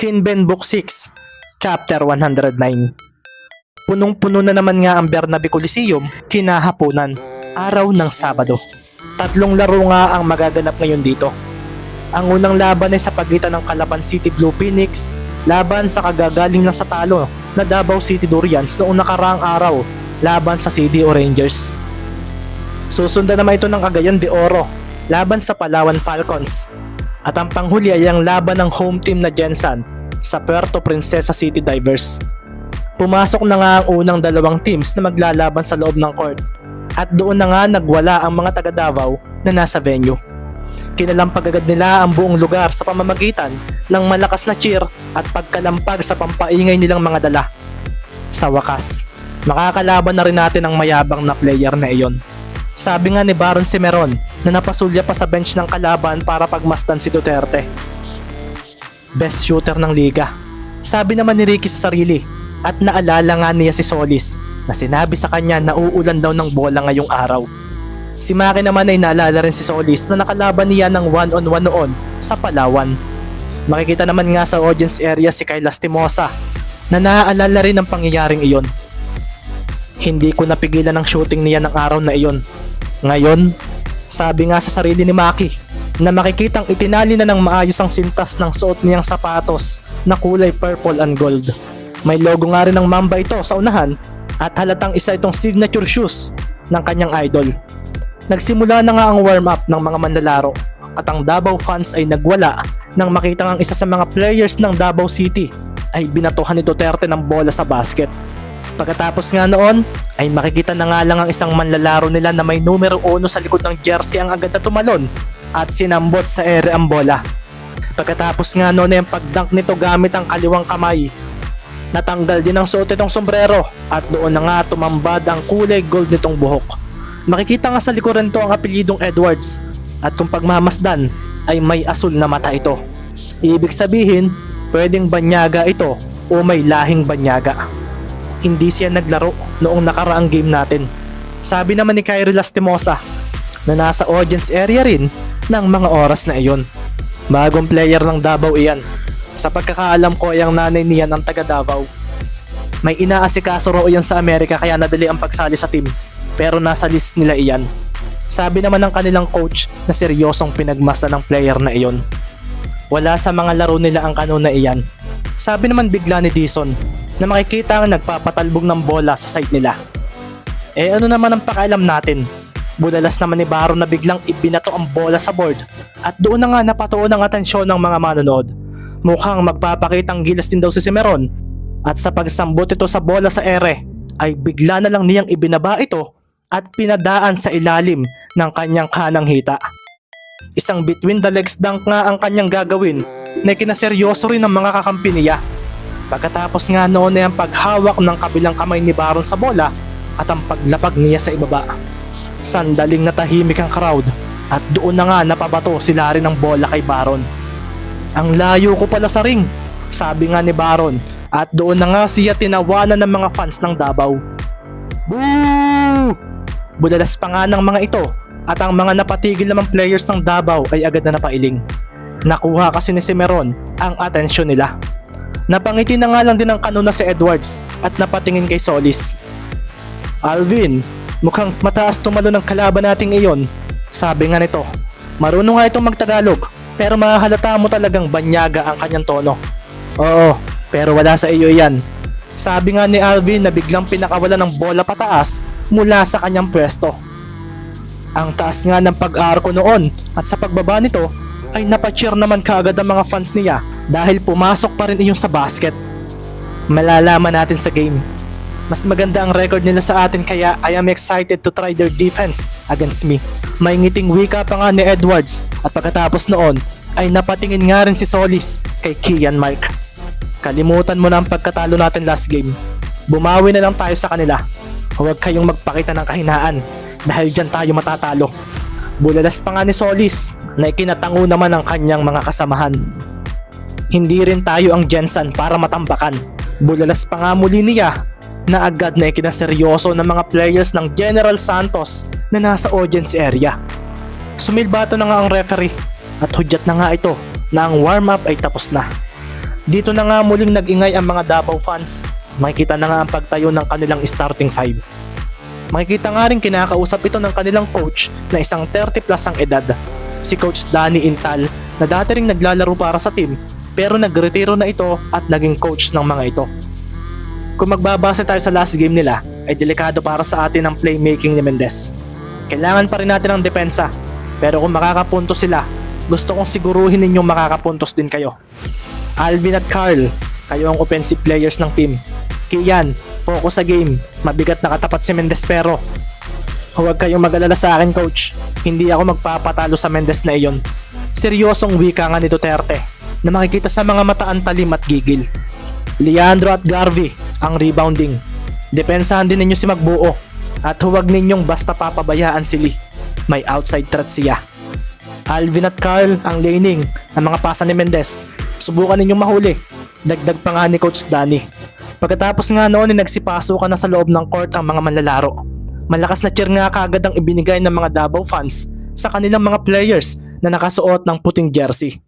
Kinben Book 6, Chapter 109. Punong-puno na naman nga ang Bernabe Coliseum kinahaponan, araw ng Sabado. 3 laro nga ang magaganap ngayon dito. Ang unang laban ay sa pagitan ng Calapan City Blue Phoenix laban sa kagagaling ng sa talo na Davao City Durians noong nakaraang araw laban sa CDO Rangers. Susundan naman ito ng Cagayan de Oro laban sa Palawan Falcons. At ang panghuli ay ang laban ng home team na Gensan sa Puerto Princesa City Divers. Pumasok na nga ang unang dalawang teams na maglalaban sa loob ng court at doon na nga nagwala ang mga taga Davao na nasa venue. Kinalampag agad nila ang buong lugar sa pamamagitan ng malakas na cheer at pagkalampag sa pampaingay nilang mga dala. Sa wakas, makakalaban na rin natin ang mayabang na player na iyon. Sabi nga ni Baron Cimeron na napasulya pa sa bench ng kalaban para pagmasdan si Duterte. Best shooter ng liga. Sabi naman ni Ricky sa sarili at naalala nga niya si Solis na sinabi sa kanya na uulan daw ng bola ngayong araw. Si Maki naman ay naalala rin si Solis na nakalaban niya ng 1-on-1 noon sa Palawan. Makikita naman nga sa audience area si Kyle Lastimosa na naaalala rin ang pangyayaring iyon. Hindi ko napigilan ang shooting niya ng araw na iyon. Ngayon, sabi nga sa sarili ni Maki na makikitang itinali na ng maayos ang sintas ng suot niyang sapatos na kulay purple and gold. May logo nga rin ng Mamba ito sa unahan at halatang isa itong signature shoes ng kanyang idol. Nagsimula na nga ang warm-up ng mga manlalaro at ang Davao fans ay nagwala nang makitang ang isa sa mga players ng Davao City ay binatuhan ni Duterte ng bola sa basket. Pagkatapos nga noon ay makikita na nga lang ang isang manlalaro nila na may numero 1 sa likod ng jersey ang agad na tumalon at sinambot sa ere ang bola. Pagkatapos nga noon ay ang pagdunk nito gamit ang kaliwang kamay. Natanggal din ang suot itong sombrero at doon na nga tumambad ang kulay gold nitong buhok. Makikita nga sa likuran to ang apelyidong Edwards at kung pagmamasdan ay may asul na mata ito. Ibig sabihin, pwedeng banyaga ito o may lahing banyaga. Hindi siya naglaro noong nakaraang game natin. Sabi naman ni Kyrie Lastimosa na nasa audience area rin ng mga oras na iyon. Bagong player ng Davao iyan. Sa pagkakaalam ko ay ang nanay niyan ang taga Davao. May inaasikaso raw iyan sa Amerika kaya nadali ang pagsali sa team. Pero nasa list nila iyan. Sabi naman ng kanilang coach na seryosong pinagmasdan ng player na iyon. Wala sa mga laro nila ang kanuna iyan. Sabi naman bigla ni Dison na makikita ang nagpapatalbog ng bola sa side nila. Ano naman ang pakialam natin? Budalas naman ni Baron na biglang ibinato ang bola sa board at doon na nga napatuon ang atensyon ng mga manonood. Mukhang magpapakitang gilas din daw si Cimeron at sa pagsambot ito sa bola sa ere ay bigla na lang niyang ibinaba ito at pinadaan sa ilalim ng kanyang kanang hita. Isang between the legs dunk nga ang kanyang gagawin na kinaseryoso rin ng mga kakampi niya. Pagkatapos nga noon ay ang paghawak ng kabilang kamay ni Baron sa bola at ang paglapag niya sa ibaba. Sandaling natahimik ang crowd at doon na nga napabato sila rin ng bola kay Baron. Ang layo ko pala sa ring, sabi nga ni Baron at doon na nga siya tinawanan ng mga fans ng Davao. Boo! Budalas pa nga ng mga ito at ang mga napatigil namang players ng Davao ay agad na napailing. Nakuha kasi ni Cimeron ang atensyon nila. Napangiti na nga lang din ang kanuna si Edwards at napatingin kay Solis. Alvin, mukhang mataas tumalo ng kalaban nating iyon, sabi nga nito. Marunong nga itong magtagalog pero mahahalata mo talagang banyaga ang kanyang tono. Oo, pero wala sa iyo iyan. Sabi nga ni Alvin na biglang pinakawala ng bola pataas mula sa kanyang pwesto. Ang taas nga ng pag-arko noon at sa pagbaba nito ay napacheer naman kaagad ang mga fans niya dahil pumasok pa rin iyon sa basket. Malalaman natin sa game. Mas maganda ang record nila sa atin kaya I am excited to try their defense against me. May ngiting wika pa nga ni Edwards at pagkatapos noon ay napatingin nga rin si Solis kay Kian Mark. Kalimutan mo na ang pagkatalo natin last game. Bumawi na lang tayo sa kanila. Huwag kayong magpakita ng kahinaan dahil dyan tayo matatalo. Bulalas pa nga ni Solis na ikinatango naman ang kanyang mga kasamahan. Hindi rin tayo ang Gensan para matambakan. Bulalas pa nga muli niya na agad na ikinaseryoso ng mga players ng General Santos na nasa audience area. Sumilbato na nga ang referee at hudyat na nga ito na ang warm-up ay tapos na. Dito na nga muling nag-ingay ang mga Davao fans. Makikita na nga ang pagtayo ng kanilang starting five. Makikita nga rin kinakausap ito ng kanilang coach na isang 30 plus ang edad, si Coach Danny Intal, na dati ring naglalaro para sa team pero nagretiro na ito at naging coach ng mga ito. Kung magbabase tayo sa last game nila, ay delikado para sa atin ang playmaking ni Mendez. Kailangan pa rin natin ng depensa, pero kung makakapuntos sila, gusto kong siguruhin ninyong makakapuntos din kayo. Alvin at Carl, kayo ang offensive players ng team. Kian, focus sa game, mabigat na katapat si Mendez pero huwag kayong mag-alala sa akin coach, hindi ako magpapatalo sa Mendez na iyon. Seryosong wika nga ni Duterte na makikita sa mga mataan talim at gigil. Leandro at Garvey ang rebounding. Depensahan din ninyo si Magbuo at huwag ninyong basta papabayaan si Lee. May outside threat siya. Alvin at Carl ang laning, ang mga pasa ni Mendez. Subukan ninyong mahuli. Dagdag pa nga ni Coach Danny. Pagkatapos nga noon nagsipaso ka na sa loob ng court ang mga manlalaro. Malakas na cheer nga kaagad ang ibinigay ng mga Davao fans sa kanilang mga players na nakasuot ng puting jersey.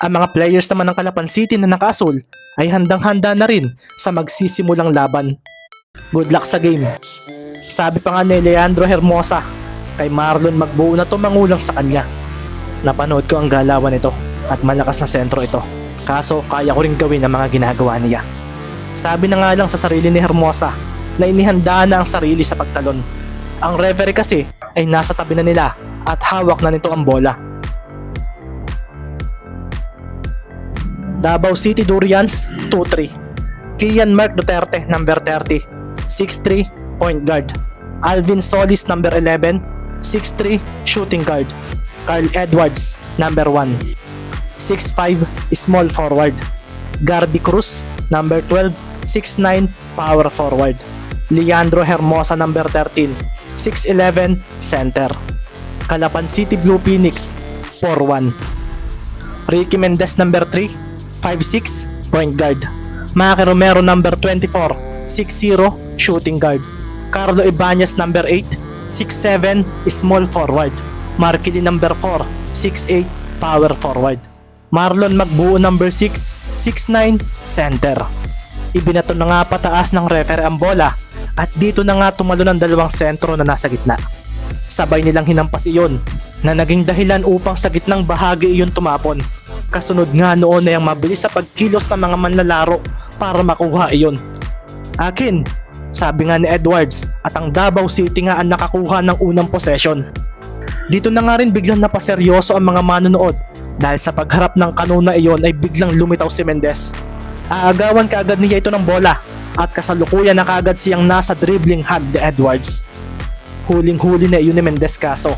Ang mga players naman ng Calapan City na nakaasul ay handang-handa na rin sa magsisimulang laban. Good luck sa game. Sabi pa nga ni Leandro Hermosa, kay Marlon Magbuo na tumangulang sa kanya. Napanood ko ang galawan nito at malakas na sentro ito. Kaso kaya ko rin gawin ang mga ginagawa niya. Sabi na nga lang sa sarili ni Hermosa na inihanda na ang sarili sa pagtalon. Ang referee kasi ay nasa tabi na nila at hawak na nito ang bola. Davao City Durians 2-3. Kian Mark Duterte number 30, 6'3", point guard. Alvin Solis number 11, 6'3", shooting guard. Carl Edwards number 1, 6'5", small forward. Garby Cruz number 12, 6'9", power forward. Leandro Hermosa number 13, 6'11", center. Calapan City Blue Phoenix 4'1". Ricky Mendez number 3, 5'6", point guard. Maki Romero number 24, 6'0", shooting guard. Carlo Ibanez number 8, 6'7", small forward. Markili number 4, 6'8", power forward. Marlon Magbuo number 6, 6'9", center. Ibinato na nga pataas ng referee ang bola at dito na nga tumalo ng dalawang sentro na nasa gitna. Sabay nilang hinampas iyon na naging dahilan upang sa gitnang bahagi iyon tumapon. Kasunod nga noon na yung mabilis sa pagkilos ng mga manlalaro para makuha iyon. Akin, sabi nga ni Edwards, at ang Davao City nga ang nakakuha ng unang possession. Dito na nga rin biglang napaseryoso ang mga manonood dahil sa pagharap ng kanuna iyon ay biglang lumitaw si Mendez. Aagawan kaagad niya ito ng bola at kasalukuyan na kaagad siyang nasa dribbling hug ni Edwards. Huling-huli na iyon ni Mendez kaso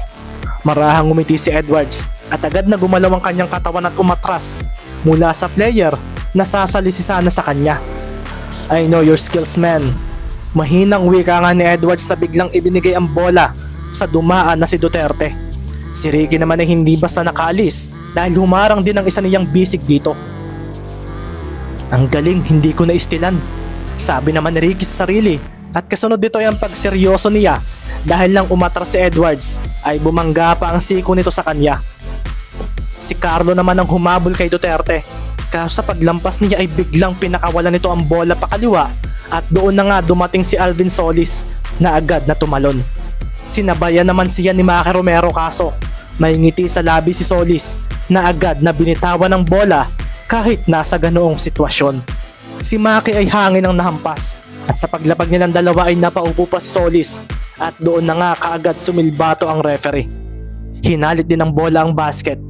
marahang ngumiti si Edwards at agad na gumalaw ang kanyang katawan at umatras mula sa player na sasalisi sana sa kanya. I know your skills man. Mahinang wika nga ni Edwards na biglang ibinigay ang bola sa dumaan na si Duterte. Si Ricky naman ay hindi basta nakaalis dahil humarang din ang isa niyang bisig dito. Ang galing, hindi ko naistilan, sabi naman ni Ricky sa sarili at kasunod dito ay ang pagseryoso niya dahil lang umatras si Edwards ay bumangga pa ang siko nito sa kanya. Si Carlo naman ang humabol kay Duterte kaso sa paglampas niya ay biglang pinakawalan nito ang bola pa kaliwa at doon na nga dumating si Alvin Solis na agad na tumalon. Sinabayan naman siya ni Maki Romero kaso may ngiti sa labi si Solis na agad na binitawan ng bola kahit nasa ganoong sitwasyon. Si Maki ay hangin ang nahampas at sa paglapag nilang dalawa ay napaupo pa si Solis at doon na nga kaagad sumilbato ang referee. Hinalit din ng bola ang basket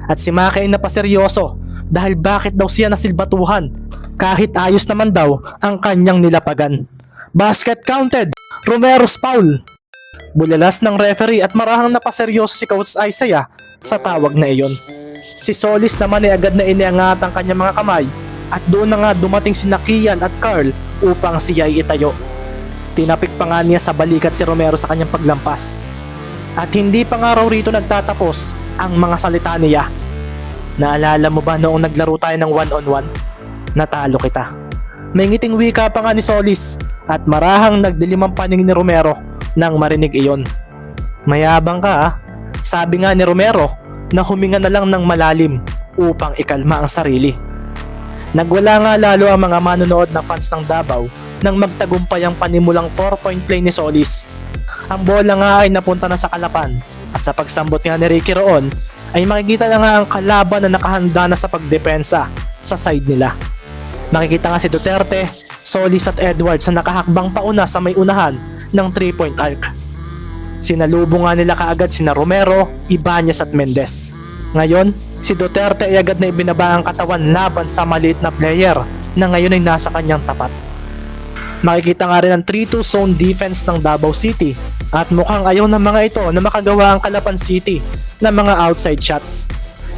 at si Maki ay napaseryoso dahil bakit daw siya nasilbatuhan kahit ayos naman daw ang kanyang nilapagan. Basket counted! Romero's foul! Bulalas ng referee at marahang napaseryoso si Coach Isaiah sa tawag na iyon. Si Solis naman ay agad na iniangat ang kanyang mga kamay at doon na nga dumating si Kian at Carl upang siya ay itayo. Tinapik pa nga niya sa balikat si Romero sa kanyang paglampas. At hindi pa nga raw rito nagtatapos ang mga salita niya. Naalala mo ba noong naglaro tayo ng 1-on-1? Natalo kita. May ngiting wika pa nga ni Solis at marahang nagdilim ang paningin ni Romero nang marinig iyon. Mayabang ka ha? Sabi nga ni Romero na huminga na lang ng malalim upang ikalma ang sarili. Nagwala nga lalo ang mga manonood na fans ng Davao nang magtagumpay ang panimulang 4-point play ni Solis. Ang bola nga ay napunta na sa Kalapan at sa pagsambot nga ni Ricky roon ay makikita na nga ang kalaban na nakahanda na sa pagdepensa sa side nila. Makikita nga si Duterte, Solis at Edwards na nakahakbang pauna sa may unahan ng 3-point arc. Sinalubong nga nila kaagad sina Romero, Ibanez at Mendez. Ngayon, si Duterte ay agad na ibinaba ang katawan laban sa maliit na player na ngayon ay nasa kanyang tapat. Makikita nga rin ang 3-2 zone defense ng Davao City at mukhang ayaw ng mga ito na makagawa ang Calapan City ng mga outside shots.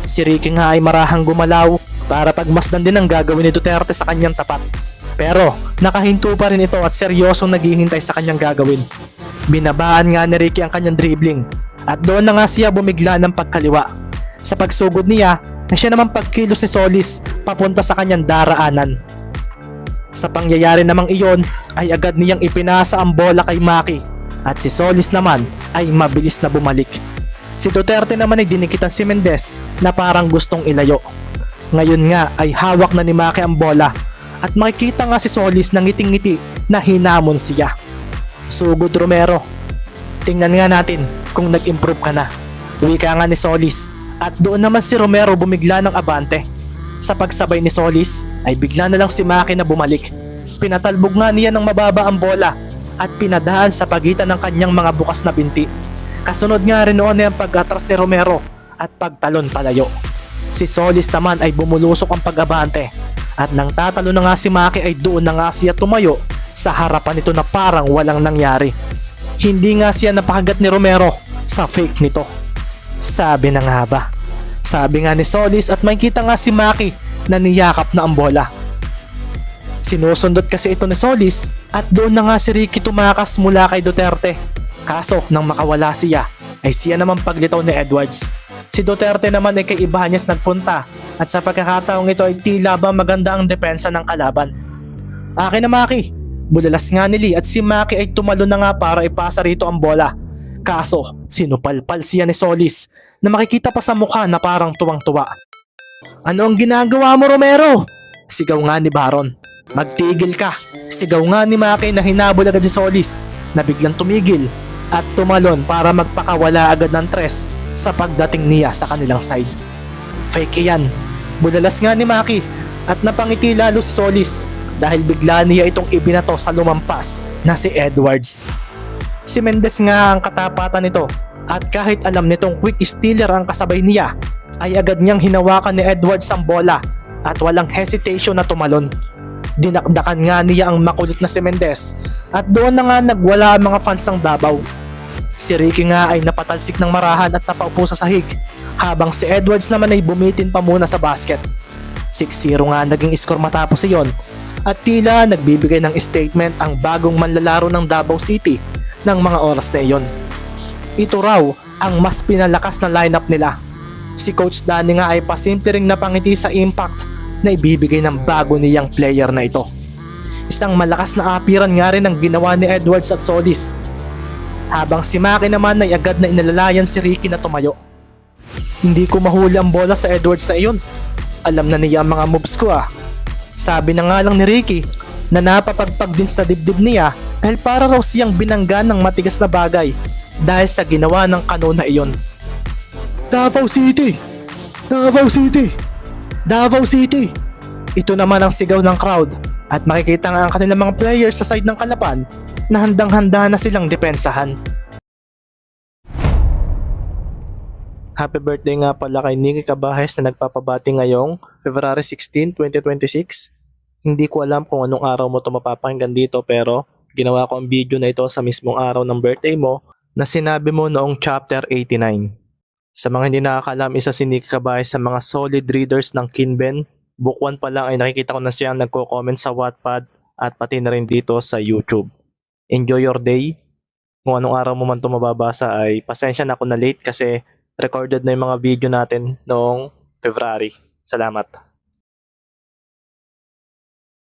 Si Ricky nga ay marahang gumalaw para pagmasdan din ang gagawin ni Duterte sa kanyang tapat. Pero nakahinto pa rin ito at seryosong naghihintay sa kanyang gagawin. Binabaan nga ni Ricky ang kanyang dribbling at doon na nga siya bumigla ng pagkaliwa. Sa pagsugod niya, na siya naman pagkilos ni Solis papunta sa kanyang daraanan. Sa pangyayari namang iyon ay agad niyang ipinasa ang bola kay Maki at si Solis naman ay mabilis na bumalik. Si Duterte naman ay dinikitan si Mendez na parang gustong ilayo. Ngayon nga ay hawak na ni Maki ang bola at makikita nga si Solis na ngiting-ngiti na hinamon siya. Sugod Romero. Tingnan nga natin kung nag-improve ka na. Wika nga ni Solis. At doon naman si Romero bumigla ng abante. Sa pagsabay ni Solis ay bigla na lang si Maki na bumalik. Pinatalbog nga niya ng mababa ang bola at pinadaan sa pagitan ng kanyang mga bukas na binti. Kasunod nga rin noon ang pag-atras ni Romero at pagtalon palayo. Si Solis naman ay bumulusok ang pag-abante at nang tatalo na nga si Maki ay doon na nga siya tumayo sa harapan nito na parang walang nangyari. Hindi nga siya napakagat ni Romero sa fake nito. Sabi na nga ba? Sabi nga ni Solis at makikita nga si Maki na niyakap na ang bola. Sinusundot kasi ito ni Solis at doon na nga si Ricky tumakas mula kay Duterte. Kaso nang makawala siya ay siya naman paglitaw ni Edwards. Si Duterte naman ay kay Ibanez nagpunta at sa pagkakataong ito ay tila ba maganda ang depensa ng kalaban. Akin na Maki! Bulalas nga ni Lee at si Maki ay tumalo na nga para ipasa rito ang bola. Kaso sinupalpal siya ni Solis na makikita pa sa mukha na parang tuwang-tuwa. Ano ang ginagawa mo Romero? Sigaw nga ni Baron. Magtigil ka! Sigaw nga ni Maki na hinabol agad si Solis na biglang tumigil at tumalon para magpakawala agad ng tres sa pagdating niya sa kanilang side. Fake yan. Bulalas nga ni Maki at napangiti lalo si Solis dahil bigla niya itong ibinato sa lumampas na si Edwards. Si Mendez nga ang katapatan nito at kahit alam nitong quick stealer ang kasabay niya ay agad niyang hinawakan ni Edwards ang bola at walang hesitation na tumalon. Dinakdakan nga niya ang makulit na si Mendez at doon na nga nagwala ang mga fans ng Davao. Si Ricky nga ay napatalsik ng marahan at napaupo sa sahig habang si Edwards naman ay bumitin pa muna sa basket. 6-0 nga naging score matapos iyon at tila nagbibigay ng statement ang bagong manlalaro ng Davao City ng mga oras na iyon. Ito raw ang mas pinalakas na lineup nila. Si Coach Danny nga ay pasimple ring napangiti sa impact na ibibigay ng bago niyang player na ito. Isang malakas na apiran nga rin ang ginawa ni Edwards at Solis. Habang si Maki naman ay agad na inalalayan si Ricky na tumayo. Hindi ko mahuli ang bola sa Edwards na iyon. Alam na niya ang mga moves ko ah. Sabi na nga lang ni Ricky na napapagpag din sa dibdib niya dahil para raw siyang binangga ng matigas na bagay dahil sa ginawa ng kano na iyon. Davao City! Davao City! Davao City! Ito naman ang sigaw ng crowd at makikita nga ang kanilang mga players sa side ng Kalapan na handang-handa na silang depensahan. Happy birthday nga pala kay Nicky Cabajes na nagpapabati ngayong February 16, 2026. Hindi ko alam kung anong araw mo ito mapapakinggan dito pero ginawa ko ang video na ito sa mismong araw ng birthday mo na sinabi mo noong chapter 89. Sa mga hindi nakakalam, isa si Nicky Cabajes sa mga solid readers ng Kinben. Book 1 pa lang ay nakikita ko na siyang nagko-comment sa Wattpad at pati na rin dito sa YouTube. Enjoy your day. Kung anong araw mo man ito mababasa ay pasensya na ako na late kasi recorded na yung mga video natin noong February. Salamat.